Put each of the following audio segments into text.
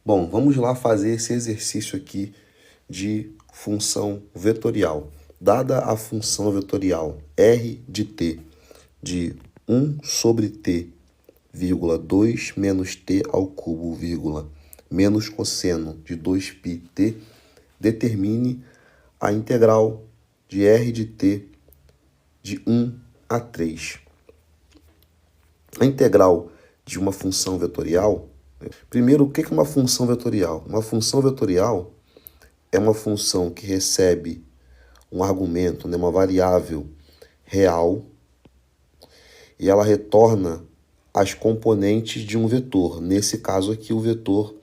Bom, vamos lá fazer esse exercício aqui de função vetorial. Dada a função vetorial r de t de 1 sobre t, vírgula 2 menos t ao cubo, vírgula, menos cosseno de 2πt, determine a integral de r de t de 1 a 3. A integral de uma função vetorial. Primeiro, o que é uma função vetorial? Uma função vetorial é uma função que recebe um argumento, uma variável real, e ela retorna as componentes de um vetor. Nesse caso aqui, o vetor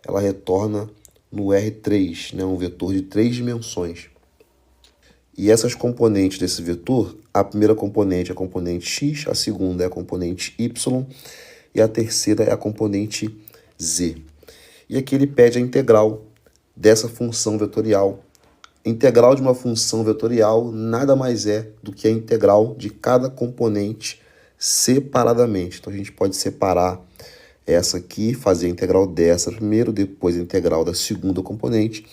ela retorna no R3, um vetor de 3 dimensões. E essas componentes desse vetor, a primeira componente é a componente x, a segunda é a componente y, e a terceira é a componente z. E aqui ele pede a integral dessa função vetorial. A integral de uma função vetorial nada mais é do que a integral de cada componente separadamente. Então a gente pode separar essa aqui, fazer a integral dessa primeiro, depois a integral da segunda componente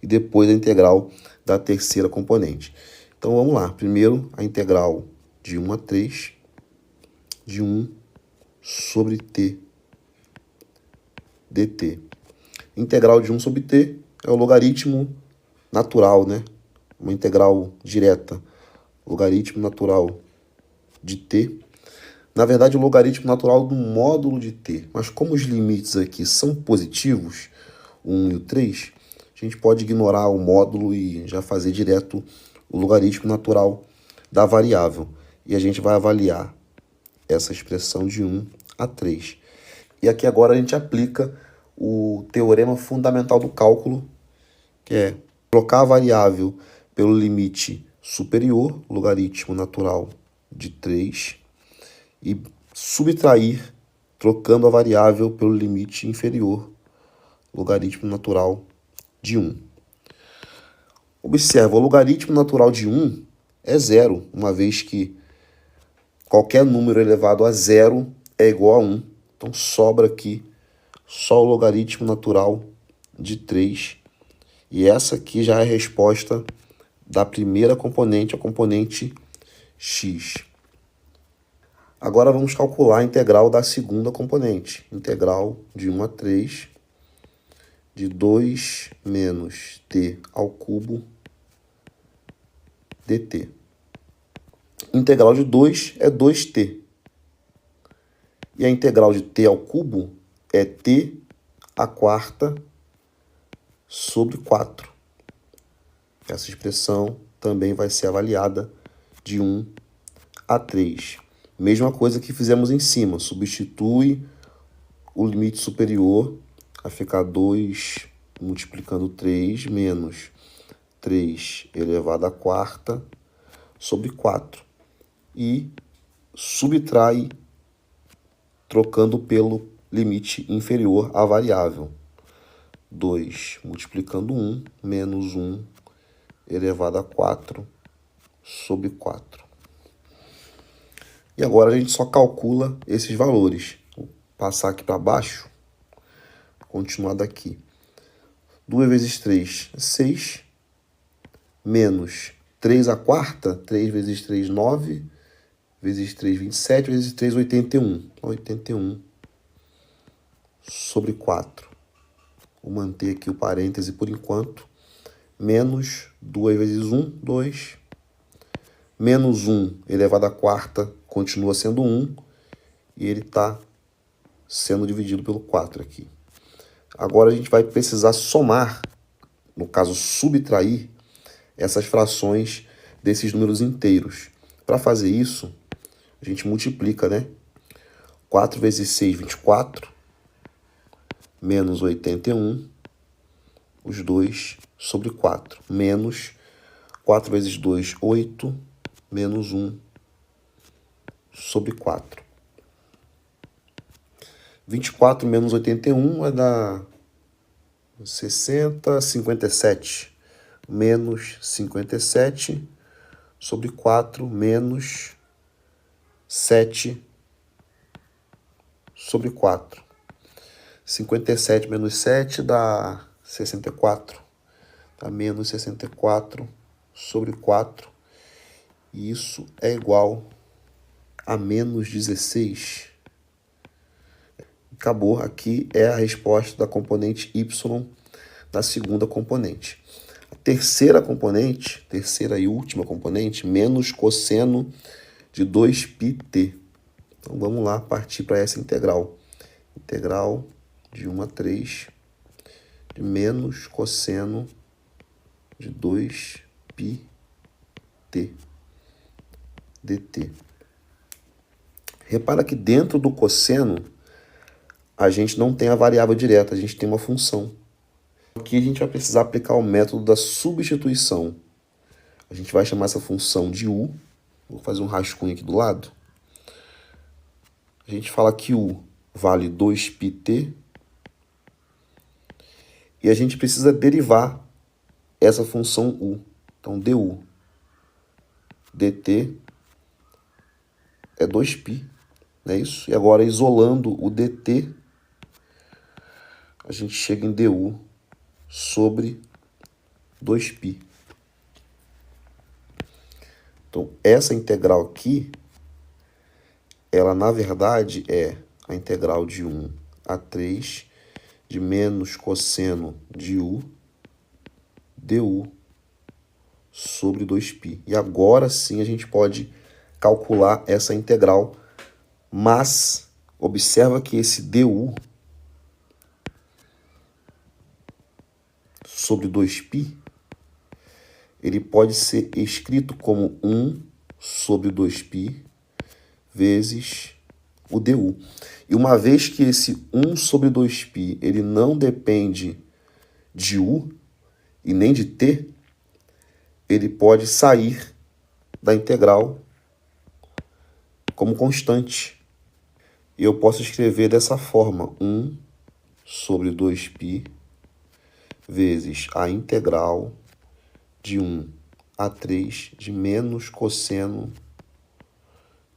e depois a integral da terceira componente. Então vamos lá. Primeiro a integral de 1 a 3 de 1 sobre t dt. Integral de 1 sobre t é o logaritmo natural, Uma integral direta. Logaritmo natural de t. Na verdade, o logaritmo natural do módulo de t. Mas como os limites aqui são positivos, o 1 e o 3, a gente pode ignorar o módulo e já fazer direto o logaritmo natural da variável. E a gente vai avaliar essa expressão de 1 a 3. E aqui agora a gente aplica o teorema fundamental do cálculo, que é trocar a variável pelo limite superior, logaritmo natural de 3, e subtrair, trocando a variável pelo limite inferior, logaritmo natural de 1. Observa, o logaritmo natural de 1 é zero, uma vez que qualquer número elevado a zero é igual a 1. Então sobra aqui só o logaritmo natural de 3. E essa aqui já é a resposta da primeira componente, a componente x. Agora vamos calcular a integral da segunda componente. Integral de 1 a 3 de 2 menos t ao cubo dt. Integral de 2 é 2t. E a integral de t ao cubo é t à quarta sobre 4. Essa expressão também vai ser avaliada de 1 a 3. Mesma coisa que fizemos em cima. Substitui o limite superior, vai ficar 2 multiplicando 3 menos 3 elevado à quarta sobre 4. E subtrai trocando pelo limite inferior à variável. 2 multiplicando 1 menos 1 elevado a 4 sobre 4. E agora a gente só calcula esses valores. Vou passar aqui para baixo, continuar daqui. 2 vezes 3 é 6, menos 3 à quarta, 3 vezes 3, 9, vezes 3, 27, vezes 3, 81. 81 sobre 4. Vou manter aqui o parêntese por enquanto. Menos 2 vezes 1, 2. Menos 1 elevado à quarta continua sendo 1. E ele está sendo dividido pelo 4 aqui. Agora a gente vai precisar somar, no caso subtrair, essas frações desses números inteiros. Para fazer isso, a gente multiplica, 4 vezes 6, 24. Menos 81. Os 2 sobre 4. Menos 4 vezes 2, 8. Menos 1 sobre 4. 24 menos 81 vai dar 60, 57. Menos 57 sobre 4, menos 7 sobre 4. 57 menos 7 dá 64. Dá menos 64 sobre 4. E isso é igual a menos 16. Acabou. Aqui é a resposta da componente y da segunda componente. A terceira componente, terceira e última componente, menos cosseno de 2πt. Então, vamos lá partir para essa integral. Integral de 1 a 3 de menos cosseno de 2πt dt. Repara que dentro do cosseno, a gente não tem a variável direta, a gente tem uma função. Aqui a gente vai precisar aplicar o método da substituição. A gente vai chamar essa função de u. Vou fazer um rascunho aqui do lado. A gente fala que u vale 2πt. E a gente precisa derivar essa função u. Então, du dt é 2π, não é isso? E agora, isolando o dt, a gente chega em du sobre 2π. Então, essa integral aqui, ela na verdade é a integral de 1 a 3 de menos cosseno de u du sobre 2π. E agora sim a gente pode calcular essa integral, mas observa que esse du sobre 2π, ele pode ser escrito como 1 sobre 2π vezes o du. E uma vez que esse 1 sobre 2π ele não depende de u e nem de t, ele pode sair da integral como constante. E eu posso escrever dessa forma, 1 sobre 2π vezes a integral de 1 a 3 de menos cosseno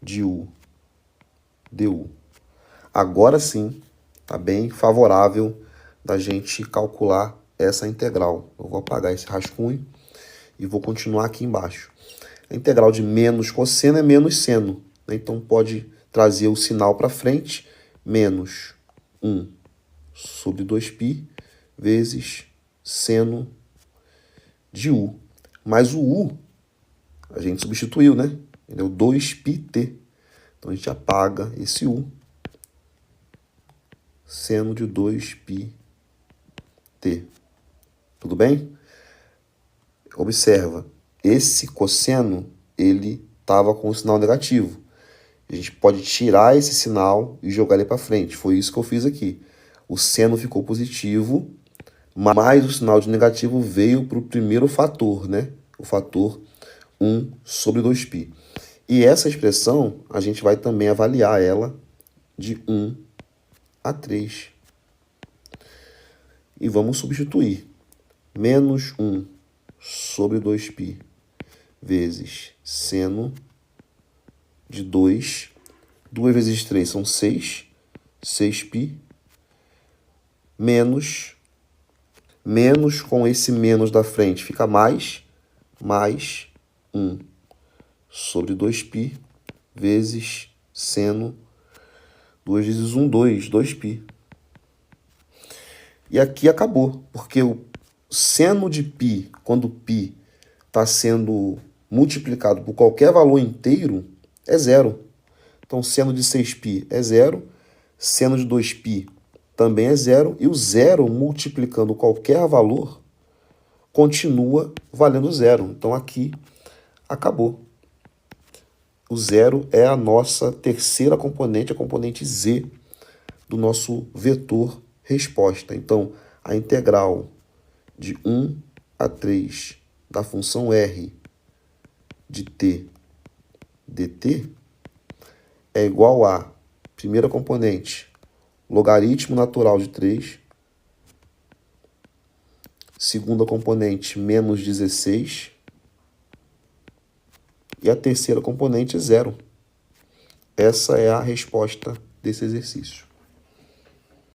de u du. Agora sim, está bem favorável da gente calcular essa integral. Eu vou apagar esse rascunho e vou continuar aqui embaixo. A integral de menos cosseno é menos seno, né? Então, pode trazer o sinal para frente, menos 1 sobre 2π vezes seno de u. Mas o u, a gente substituiu, né? Ele é o 2πt. Então, a gente apaga esse u. Seno de 2πt. Tudo bem? Observa, esse cosseno, ele estava com o sinal negativo. A gente pode tirar esse sinal e jogar ele para frente. Foi isso que eu fiz aqui. O seno ficou positivo, mas o sinal de negativo veio para o primeiro fator, né? O fator 1 sobre 2π. E essa expressão, a gente vai também avaliar ela de 1 a 3. E vamos substituir. Menos 1 sobre 2π vezes seno de 2. 2 vezes 3 são 6. 6π. Menos com esse menos da frente fica mais 1 sobre 2π vezes seno. 2 vezes 1, 2π. E aqui acabou, porque o seno de π, quando π está sendo multiplicado por qualquer valor inteiro, é zero. Então, seno de 6π é zero, seno de 2π também é zero, e o zero multiplicando qualquer valor continua valendo zero. Então, aqui acabou. O zero é a nossa terceira componente, a componente z do nosso vetor resposta. Então, a integral de 1 a 3 da função r de t dt é igual a, primeira componente, logaritmo natural de 3, segunda componente, menos 16, e a terceira componente é zero. Essa é a resposta desse exercício.